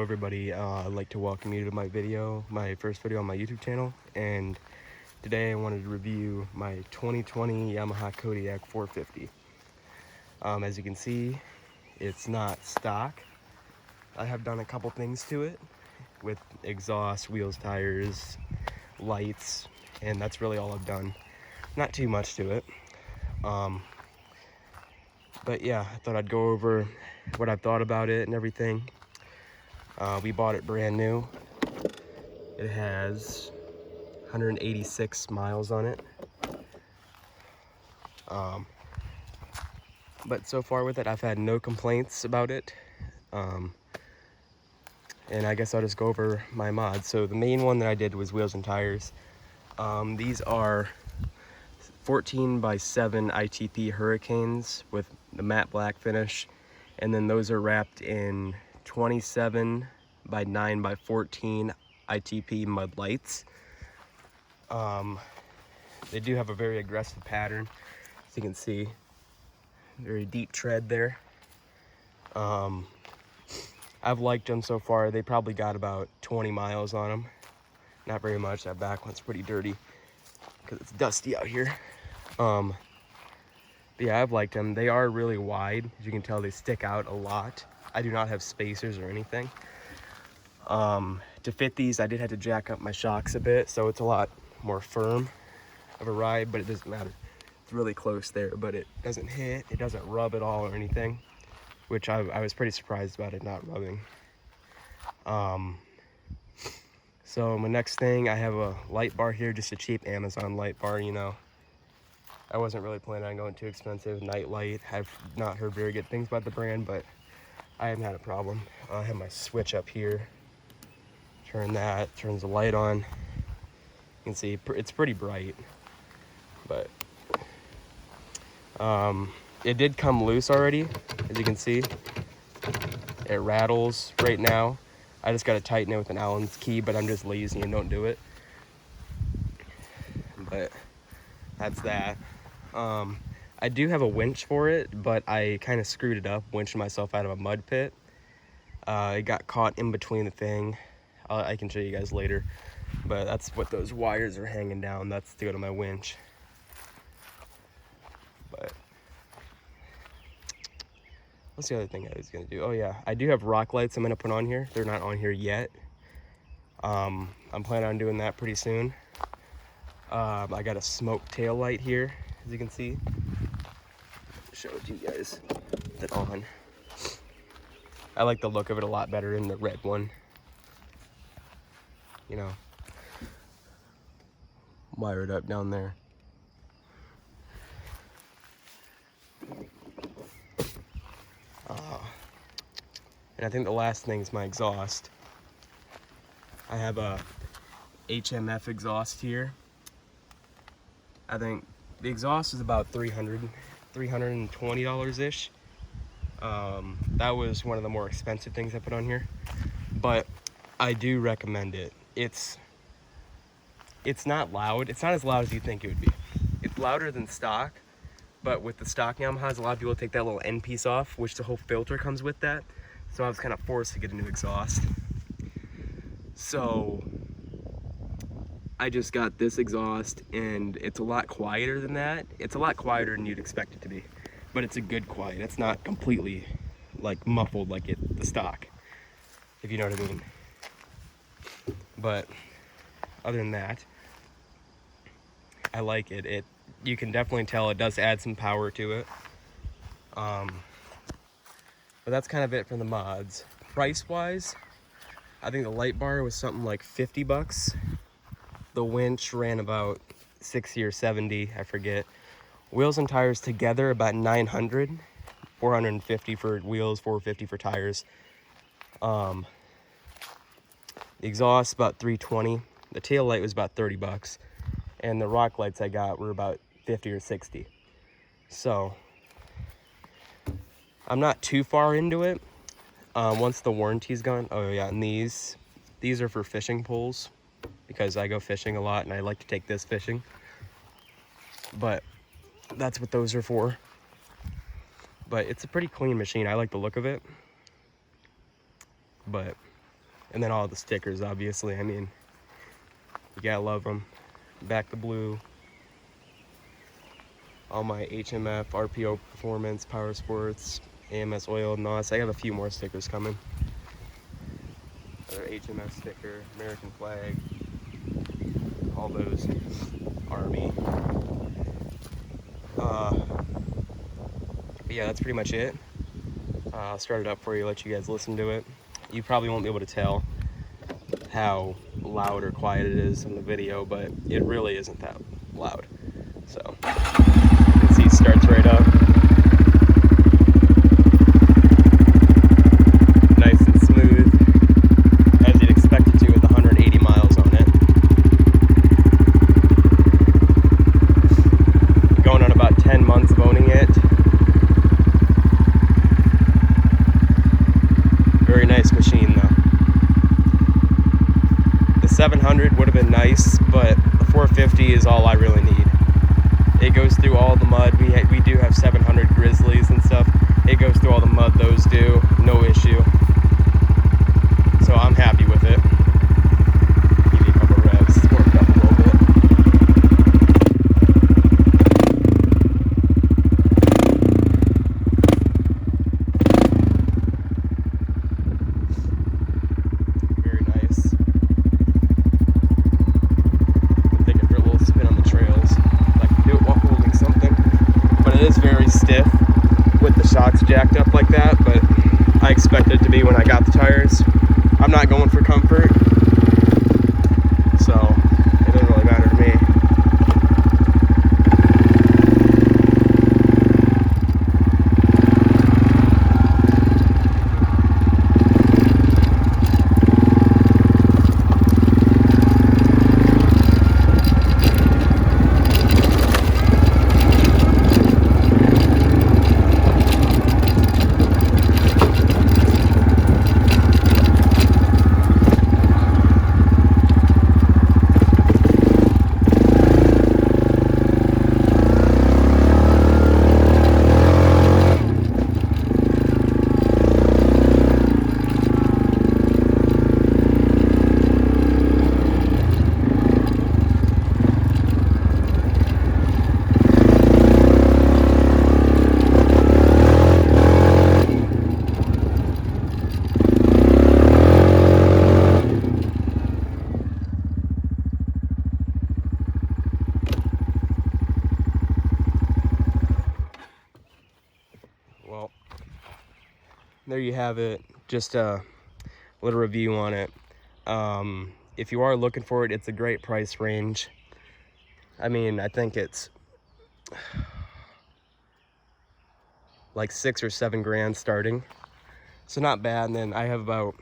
Hello everybody, I'd like to welcome you to my first video on my YouTube channel, and today I wanted to review my 2020 Yamaha Kodiak 450. As you can see, it's not stock. I have done a couple things to it with exhaust, wheels, tires, lights, and that's really all I've done. Not too much to it. But yeah, I thought I'd go over what I've thought about it and everything. We bought it brand new. It has 186 miles on it. But so far with it, I've had no complaints about it. And I guess I'll just go over my mods. So the main one that I did was wheels and tires. These are 14x7 ITP Hurricanes with the matte black finish, and then those are wrapped in 27x9x14 ITP mud lights. They do have a very aggressive pattern, as you can see. Very deep tread there. I've liked them so far. They probably got about 20 miles on them. Not very much. That back one's pretty dirty because it's dusty out here. But yeah, I've liked them. They are really wide. As you can tell, they stick out a lot. I do not have spacers or anything. To fit these, I did have to jack up my shocks a bit, so it's a lot more firm of a ride, but it doesn't matter. It's really close there, but it doesn't hit, it doesn't rub at all or anything, which I was pretty surprised about it not rubbing. So my next thing, I have a light bar here, just a cheap Amazon light bar, you know. I wasn't really planning on going too expensive. Night light, I've not heard very good things about the brand, but I haven't had a problem. I have my switch up here. Turn that, turns the light on. You can see it's pretty bright, but it did come loose already, as you can see. It rattles right now. I just got to tighten it with an Allen's key, but I'm just lazy and don't do it. But that's that. I do have a winch for it, but I kind of screwed it up, winching myself out of a mud pit. It got caught in between the thing. I can show you guys later, but that's what those wires are hanging down. That's to go to my winch. But what's the other thing I was gonna do? Oh yeah, I do have rock lights I'm gonna put on here. They're not on here yet. I'm planning on doing that pretty soon. I got a smoke tail light here, as you can see. Show it to you guys. Put it on. I like the look of it a lot better in the red one. You know, wire it up down there. And I think the last thing is my exhaust. I have a HMF Exhaust here. I think the exhaust is about $320-ish. That was one of the more expensive things I put on here, but I do recommend it. It's not loud. It's not as loud as you think it would be. It's louder than stock, but with the stock Yamahas, a lot of people take that little end piece off, which the whole filter comes with that. So I was kind of forced to get a new exhaust. So I just got this exhaust, and it's a lot quieter than that. It's a lot quieter than you'd expect it to be, but it's a good quiet. It's not completely like muffled like the stock, if you know what I mean. But other than that, I like it. You can definitely tell it does add some power to it. But that's kind of it for the mods. Price wise, I think the light bar was something like 50 bucks. The winch ran about 60 or 70, I forget. Wheels and tires together about 900, 450 for wheels, 450 for tires. The exhaust about 320. The tail light was about 30 bucks, and the rock lights I got were about 50 or 60. So I'm not too far into it. Once the warranty's gone, oh yeah, and these are for fishing poles, because I go fishing a lot and I like to take this fishing. But that's what those are for. But it's a pretty clean machine. I like the look of it. But And then all the stickers, obviously. I mean, you gotta love them. Back to blue. All my HMF, RPO Performance, Power Sports, AMS Oil, NOS. I have a few more stickers coming. Another HMF sticker, American flag, all those Army. But yeah, that's pretty much it. I'll start it up for you, let you guys listen to it. You probably won't be able to tell how loud or quiet it is in the video, but it really isn't that loud. So, you can see it starts right up. Nice and smooth, as you'd expect it to with 180 miles on it. Going on about 10 months of owning it. Very nice machine though. The 700 would have been nice, but the 450 is all I really need. It goes through all the mud. We do have 700 Grizzlies and stuff. It goes through all the mud those do, no issue. So I'm happy with it. Give you a couple revs, warm it up a little bit. Very nice. I'm taking it for a little spin on the trails. Like do it while holding something. But it is very stiff with the shocks jacked up like that, but I expect it to be when I got the tires. I'm not going for comfort, so it doesn't really matter to me. Well, there you have it. Just a little review on it. If you are looking for it, it's a great price range. I mean, I think it's like 6 or 7 grand starting, so not bad. And then I have about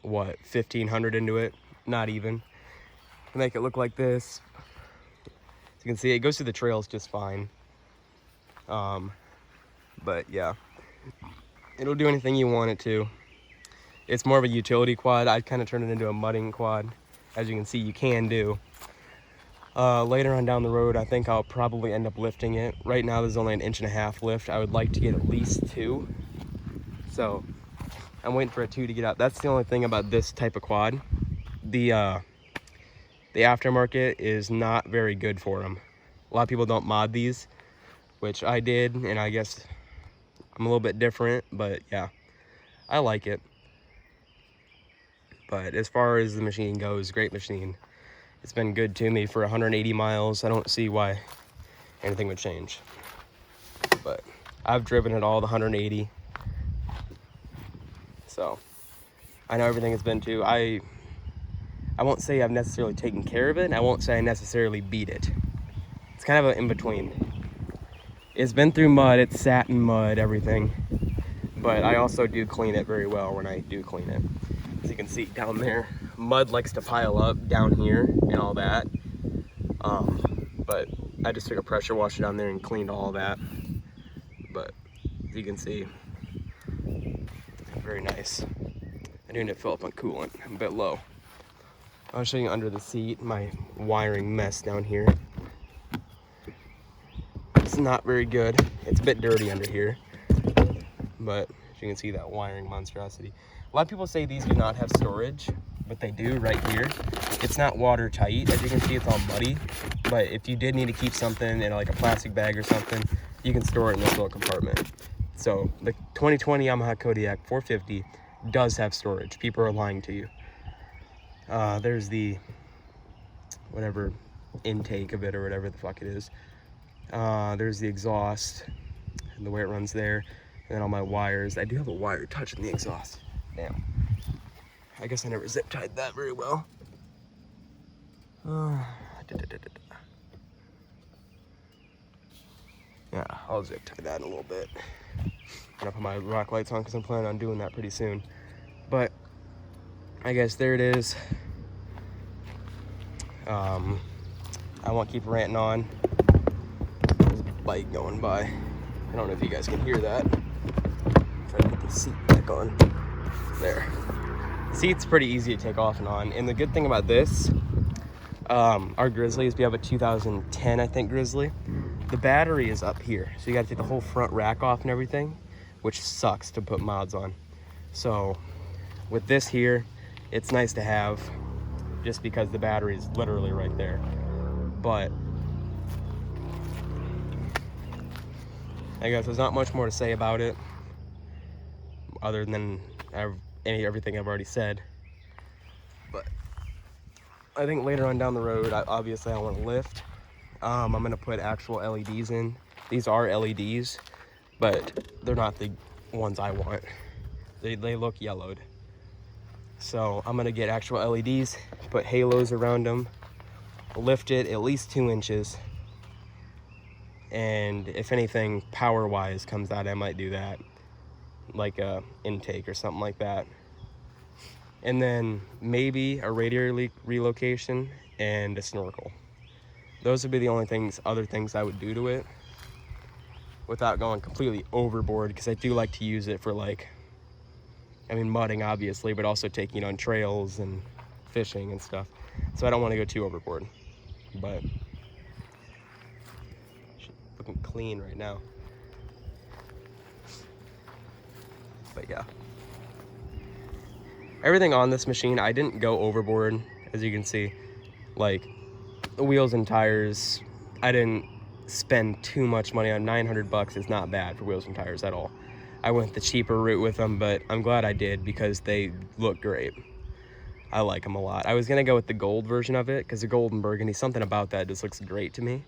what, 1,500 into it, not even, to make it look like this. As you can see, it goes through the trails just fine. But yeah, it'll do anything you want it to. It's more of a utility quad. I'd kind of turn it into a mudding quad. As you can see, you can do. Later on down the road, I think I'll probably end up lifting it. Right now, there's only an 1.5 inch lift. I would like to get at least 2. So I'm waiting for a 2 to get out. That's the only thing about this type of quad. The aftermarket is not very good for them. A lot of people don't mod these, which I did, and I guess I'm a little bit different, but yeah, I like it. But as far as the machine goes, great machine. It's been good to me for 180 miles. I don't see why anything would change. But I've driven it all the 180. So I know everything it's been to. I won't say I've necessarily taken care of it. I won't say I necessarily beat it. It's kind of an in-between. It's been through mud, it's sat in mud, everything. But I also do clean it very well when I do clean it. As you can see down there, mud likes to pile up down here and all that. But I just took a pressure washer down there and cleaned all that. But as you can see, very nice. I do need to fill up on coolant, I'm a bit low. I'll show you under the seat, my wiring mess down here. It's not very good. It's a bit dirty under here. But as you can see, that wiring monstrosity. A lot of people say these do not have storage, but they do right here. It's not watertight, as you can see, it's all muddy. But if you did need to keep something in like a plastic bag or something, you can store it in this little compartment. So the 2020 Yamaha Kodiak 450 does have storage. People are lying to you. There's the whatever intake of it or whatever the fuck it is. There's the exhaust and the way it runs there, and then all my wires. I do have a wire touching the exhaust. Damn. I guess I never zip tied that very well. Yeah, I'll zip tie that in a little bit. I'm gonna put my rock lights on because I'm planning on doing that pretty soon. But I guess there it is. I won't keep ranting on. There's a bike going by. I don't know if you guys can hear that. Try to put the seat back on. There. Seat's pretty easy to take off and on. And the good thing about this, our Grizzly is we have a 2010, I think, Grizzly. The battery is up here. So you gotta take the whole front rack off and everything, which sucks to put mods on. So with this here, it's nice to have just because the battery is literally right there. But I guess there's not much more to say about it other than everything I've already said. But I think later on down the road, obviously I want to lift. I'm gonna put actual LEDs in. These are LEDs, but they're not the ones I want. They look yellowed. So I'm gonna get actual LEDs, put halos around them, lift it at least 2 inches. And if anything power-wise comes out, I might do that, like a intake or something like that. And then maybe a radiator relocation and a snorkel. Those would be the only other things I would do to it without going completely overboard, because I do like to use it for mudding obviously, but also taking it on trails and fishing and stuff. So I don't want to go too overboard, but looking clean right now. But yeah, everything on this machine, I didn't go overboard, as you can see. Like the wheels and tires, I didn't spend too much money on. 900 bucks is not bad for wheels and tires at all. I went the cheaper route with them, but I'm glad I did because they look great. I like them a lot. I was gonna go with the gold version of it because the gold and burgundy, something about that just looks great to me.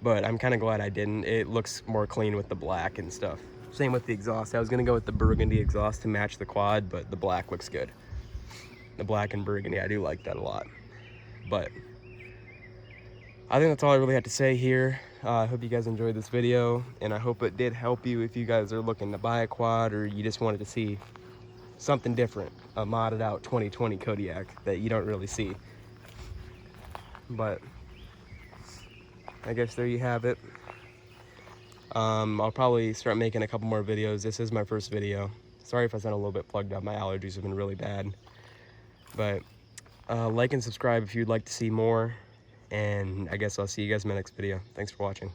But I'm kind of glad I didn't. It looks more clean with the black and stuff. Same with the exhaust. I was gonna go with the burgundy exhaust to match the quad, but the black looks good. The black and burgundy, I do like that a lot. But I think that's all I really had to say here. I hope you guys enjoyed this video, and I hope it did help you if you guys are looking to buy a quad or you just wanted to see something different, a modded out 2020 Kodiak that you don't really see. But I guess there you have it. I'll probably start making a couple more videos. This is my first video. Sorry if I sound a little bit plugged up. My allergies have been really bad. But like and subscribe if you'd like to see more. And I guess I'll see you guys in my next video. Thanks for watching.